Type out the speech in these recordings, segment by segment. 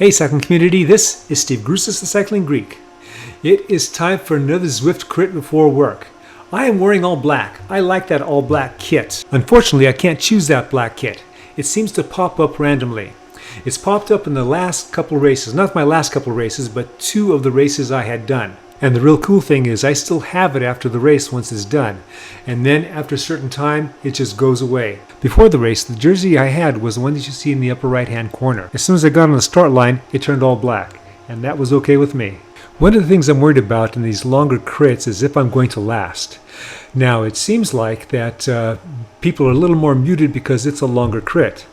Hey cycling community, this is Steve Grusis, the Cycling Greek. It is time for another Zwift crit before work. I am wearing all black. I like that all black kit. Unfortunately, I can't choose that black kit. It seems to pop up randomly. It's popped up in the last couple races, not my last couple races, but two of the races I had done. And the real cool thing is I still have it after the race once it's done. And then after a certain time, it just goes away. Before the race, the jersey I had was the one that you see in the upper right hand corner. As soon as I got on the start line, it turned all black. And that was okay with me. One of the things I'm worried about in these longer crits is if I'm going to last. Now, it seems like that people are a little more muted because it's a longer crit.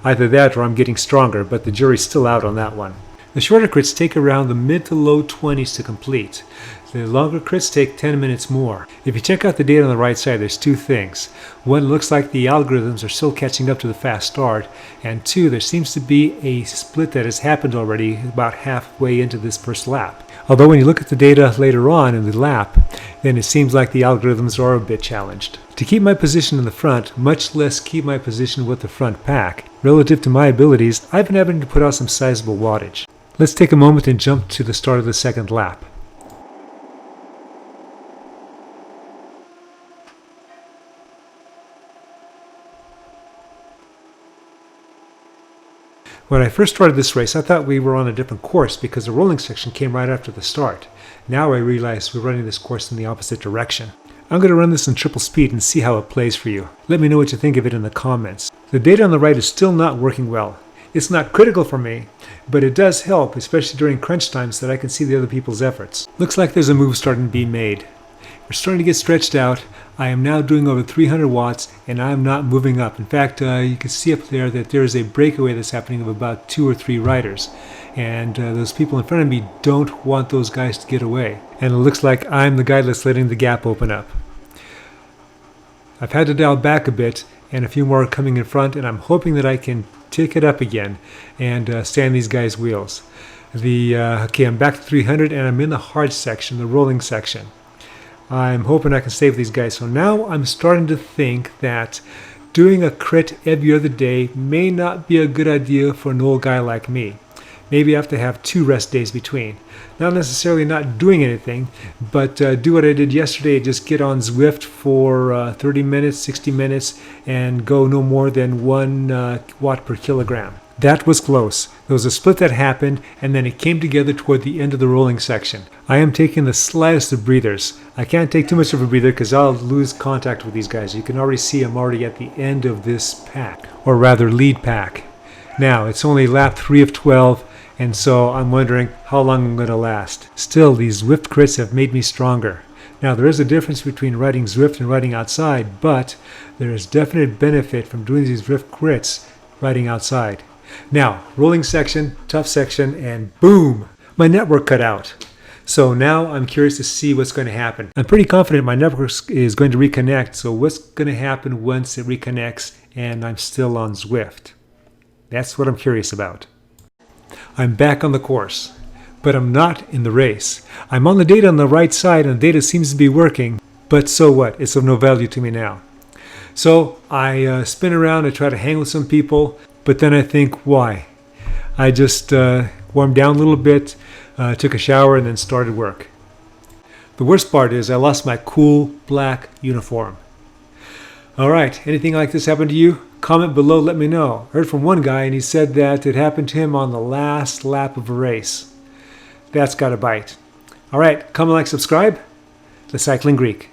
Either that or I'm getting stronger, but the jury's still out on that one. The shorter crits take around the mid to low 20s to complete. The longer crits take 10 minutes more. If you check out the data on the right side, there's two things. One, it looks like the algorithms are still catching up to the fast start. And two, there seems to be a split that has happened already about halfway into this first lap. Although when you look at the data later on in the lap, then it seems like the algorithms are a bit challenged. To keep my position in the front, much less keep my position with the front pack, relative to my abilities, I've been having to put out some sizable wattage. Let's take a moment and jump to the start of the second lap. When I first started this race, I thought we were on a different course because the rolling section came right after the start. Now I realize we're running this course in the opposite direction. I'm going to run this in triple speed and see how it plays for you. Let me know what you think of it in the comments. The data on the right is still not working well. It's not critical for me, but it does help, especially during crunch times, that I can see the other people's efforts. Looks like there's a move starting to be made. We're starting to get stretched out. I am now doing over 300 watts and I'm not moving up. In fact, you can see up there that there is a breakaway that's happening of about 2 or 3 riders. And those people in front of me don't want those guys to get away. And it looks like I'm the guy that's letting the gap open up. I've had to dial back a bit and a few more are coming in front, and I'm hoping that I can take it up again and stand these guys' wheels. Okay, I'm back to 300 and I'm in the hard section, the rolling section. I'm hoping I can save these guys. So now I'm starting to think that doing a crit every other day may not be a good idea for an old guy like me. Maybe I have to have 2 rest days between. Not necessarily not doing anything, but do what I did yesterday, just get on Zwift for 30 minutes, 60 minutes, and go no more than 1 watt per kilogram. That was close. There was a split that happened, and then it came together toward the end of the rolling section. I am taking the slightest of breathers. I can't take too much of a breather because I'll lose contact with these guys. You can already see I'm already at the end of this pack, or rather lead pack. Now, it's only lap 3 of 12, and so I'm wondering how long I'm going to last. Still, these Zwift crits have made me stronger. Now, there is a difference between riding Zwift and riding outside, but there is definite benefit from doing these Zwift crits riding outside. Now, rolling section, tough section, and boom, my network cut out. So now I'm curious to see what's going to happen. I'm pretty confident my network is going to reconnect, so what's going to happen once it reconnects and I'm still on Zwift? That's what I'm curious about. I'm back on the course, but I'm not in the race. I'm on the data on the right side and the data seems to be working, but so what? It's of no value to me now. So I spin around, I try to hang with some people, but then I think, why? I just warmed down a little bit, took a shower, and then started work. The worst part is I lost my cool black uniform. All right, anything like this happened to you? Comment below, let me know. I heard from one guy and he said that it happened to him on the last lap of a race. That's got a bite. All right, comment, like, subscribe. The Cycling Greek.